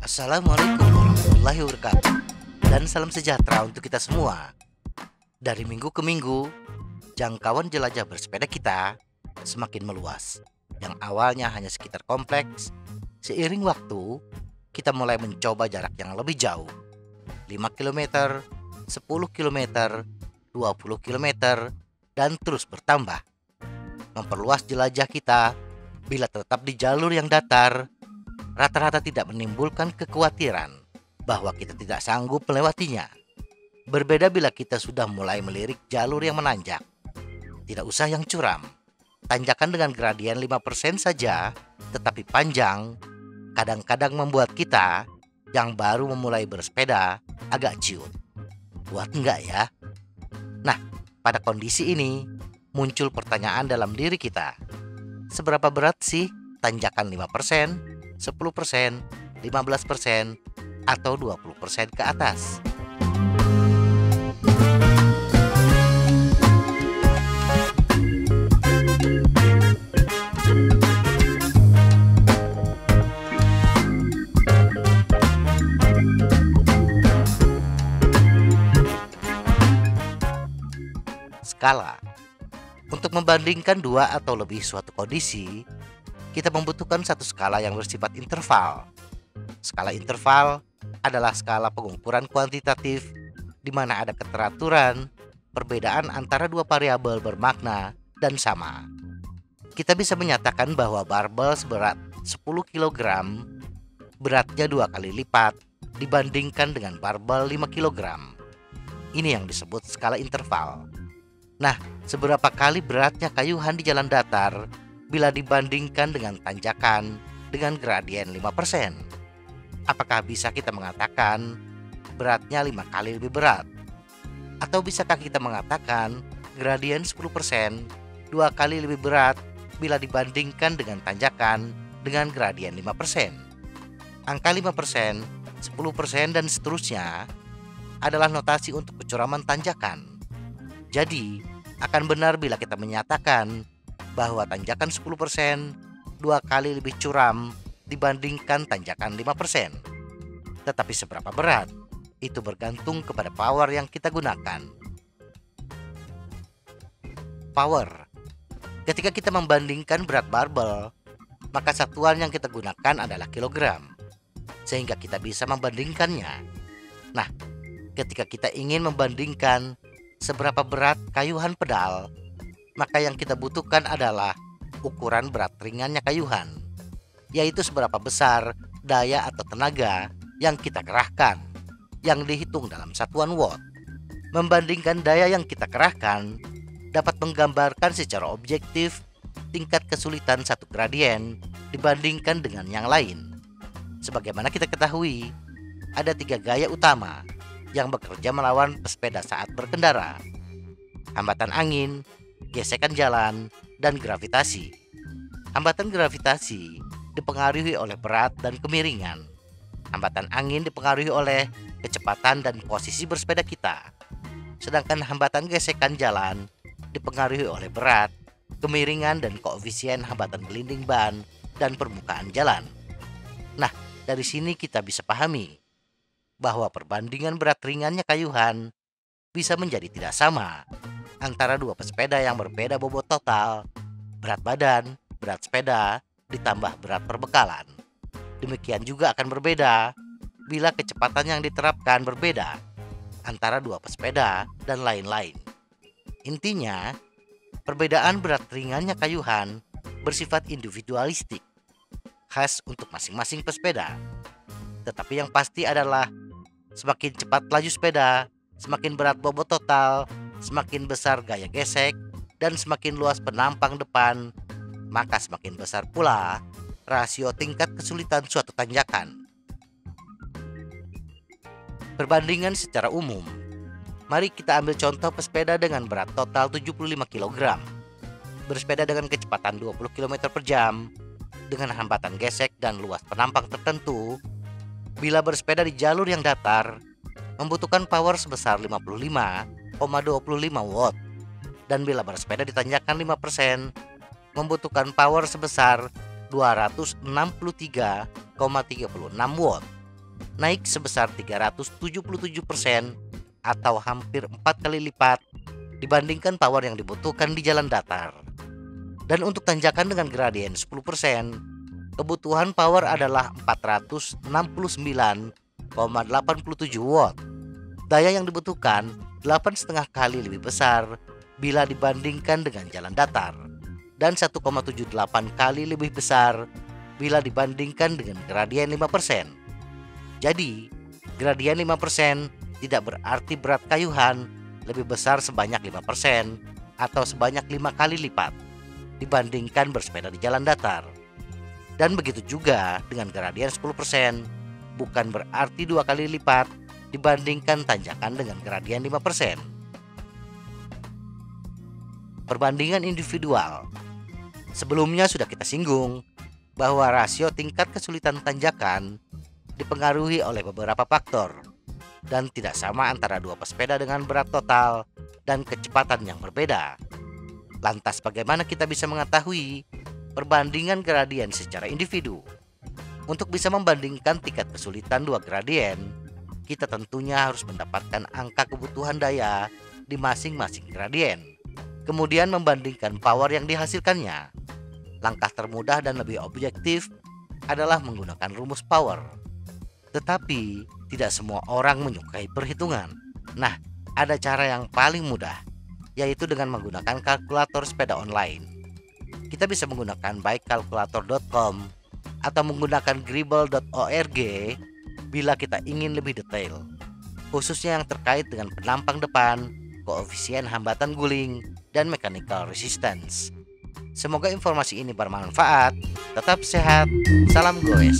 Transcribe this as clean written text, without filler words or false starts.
Assalamualaikum warahmatullahi wabarakatuh. Dan salam sejahtera untuk kita semua. Dari minggu ke minggu, jangkauan jelajah bersepeda kita semakin meluas. Yang awalnya hanya sekitar kompleks, seiring waktu, kita mulai mencoba jarak yang lebih jauh. 5 km, 10 km, 20 km, dan terus bertambah. Memperluas jelajah kita, bila tetap di jalur yang datar, rata-rata tidak menimbulkan kekhawatiran bahwa kita tidak sanggup melewatinya. Berbeda bila kita sudah mulai melirik jalur yang menanjak. Tidak usah yang curam. Tanjakan dengan gradien 5% saja, tetapi panjang, kadang-kadang membuat kita yang baru memulai bersepeda agak ciut. Kuat enggak ya? Nah, pada kondisi ini muncul pertanyaan dalam diri kita. Seberapa berat sih tanjakan 5%, 10%, 15%, atau 20% ke atas? Skala. Untuk membandingkan dua atau lebih suatu kondisi, kita membutuhkan satu skala yang bersifat interval. Skala interval adalah skala pengukuran kuantitatif di mana ada keteraturan, perbedaan antara dua variabel bermakna dan sama. Kita bisa menyatakan bahwa barbel seberat 10 kg beratnya 2 kali lipat dibandingkan dengan barbel 5 kg. Ini yang disebut skala interval. Nah, seberapa kali beratnya kayuhan di jalan datar bila dibandingkan dengan tanjakan dengan gradien 5%? Apakah bisa kita mengatakan beratnya 5 kali lebih berat? Atau bisakah kita mengatakan gradien 10% 2 kali lebih berat bila dibandingkan dengan tanjakan dengan gradien 5%? Angka 5%, 10% dan seterusnya adalah notasi untuk kecuraman tanjakan. Jadi, akan benar bila kita menyatakan bahwa tanjakan 10% 2 kali lebih curam dibandingkan tanjakan 5%. Tetapi seberapa berat, itu bergantung kepada power yang kita gunakan. Power. Ketika kita membandingkan berat barbel, maka satuan yang kita gunakan adalah kilogram, sehingga kita bisa membandingkannya. Nah, ketika kita ingin membandingkan seberapa berat kayuhan pedal, maka yang kita butuhkan adalah ukuran berat ringannya kayuhan, yaitu seberapa besar daya atau tenaga yang kita kerahkan, yang dihitung dalam satuan watt. Membandingkan daya yang kita kerahkan dapat menggambarkan secara objektif tingkat kesulitan satu gradien dibandingkan dengan yang lain. Sebagaimana kita ketahui, ada 3 gaya utama yang bekerja melawan pesepeda saat berkendara: hambatan angin, gesekan jalan, dan gravitasi. Hambatan gravitasi dipengaruhi oleh berat dan kemiringan. Hambatan angin dipengaruhi oleh kecepatan dan posisi bersepeda kita. Sedangkan hambatan gesekan jalan dipengaruhi oleh berat, kemiringan, dan koefisien hambatan gelinding ban dan permukaan jalan. Nah, dari sini kita bisa pahami bahwa perbandingan berat ringannya kayuhan bisa menjadi tidak sama antara dua pesepeda yang berbeda bobot total, berat badan, berat sepeda, ditambah berat perbekalan. Demikian juga akan berbeda bila kecepatan yang diterapkan berbeda antara dua pesepeda dan lain-lain. Intinya, perbedaan berat ringannya kayuhan bersifat individualistik, khas untuk masing-masing pesepeda. Tetapi yang pasti adalah semakin cepat laju sepeda, semakin berat bobot total, semakin besar gaya gesek, dan semakin luas penampang depan, maka semakin besar pula rasio tingkat kesulitan suatu tanjakan. Perbandingan secara umum. Mari kita ambil contoh pesepeda dengan berat total 75 kg, bersepeda dengan kecepatan 20 km per jam, dengan hambatan gesek dan luas penampang tertentu. Bila bersepeda di jalur yang datar, membutuhkan power sebesar 55,25 watt. Dan bila bersepeda di tanjakan 5%, membutuhkan power sebesar 263,36 watt, naik sebesar 377% atau hampir 4 kali lipat dibandingkan power yang dibutuhkan di jalan datar. Dan untuk tanjakan dengan gradien 10%, kebutuhan power adalah 469,87 watt. Daya yang dibutuhkan 8,5 kali lebih besar bila dibandingkan dengan jalan datar, dan 1,78 kali lebih besar bila dibandingkan dengan gradien 5%. Jadi, gradien 5% tidak berarti berat kayuhan lebih besar sebanyak 5% atau sebanyak 5 kali lipat dibandingkan bersepeda di jalan datar. Dan begitu juga dengan gradien 10%, bukan berarti 2 kali lipat dibandingkan tanjakan dengan gradien 5%. Perbandingan individual. Sebelumnya sudah kita singgung bahwa rasio tingkat kesulitan tanjakan dipengaruhi oleh beberapa faktor dan tidak sama antara dua pesepeda dengan berat total dan kecepatan yang berbeda. Lantas bagaimana kita bisa mengetahui perbandingan gradien secara individu? Untuk bisa membandingkan tingkat kesulitan dua gradien, kita tentunya harus mendapatkan angka kebutuhan daya di masing-masing gradien, kemudian membandingkan power yang dihasilkannya. Langkah termudah dan lebih objektif adalah menggunakan rumus power. Tetapi tidak semua orang menyukai perhitungan. Nah, ada cara yang paling mudah, yaitu dengan menggunakan kalkulator sepeda online. Kita bisa menggunakan baik kalkulator.com atau menggunakan gribble.org bila kita ingin lebih detail, khususnya yang terkait dengan penampang depan, koefisien hambatan guling, dan mechanical resistance. Semoga informasi ini bermanfaat. Tetap sehat, salam goes.